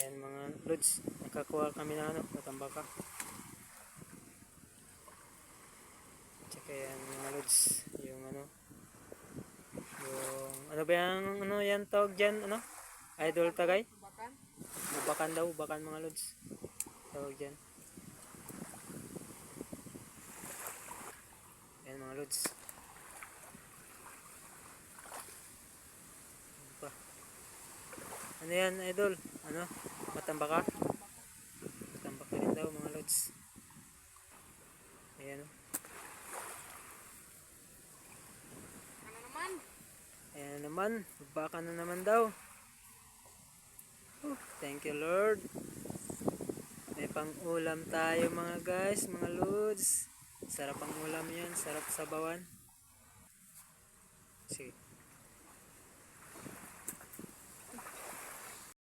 Ayan mga lods, nakakuha kami na matambaka. Tsaka yan mga lods, yung ba yung yan tawag dyan, idol tagay? Bubakan daw, bubakan mga lods. Tawag dyan. Ayan mga lods. Ano yan idol? Matambaka? Matambaka rin daw mga lods. Ayan. Ayan naman, baka na naman daw. Thank you Lord. May pang ulam tayo mga guys, mga lods. Sarap ang ulam yan, sarap sabawan. Sige.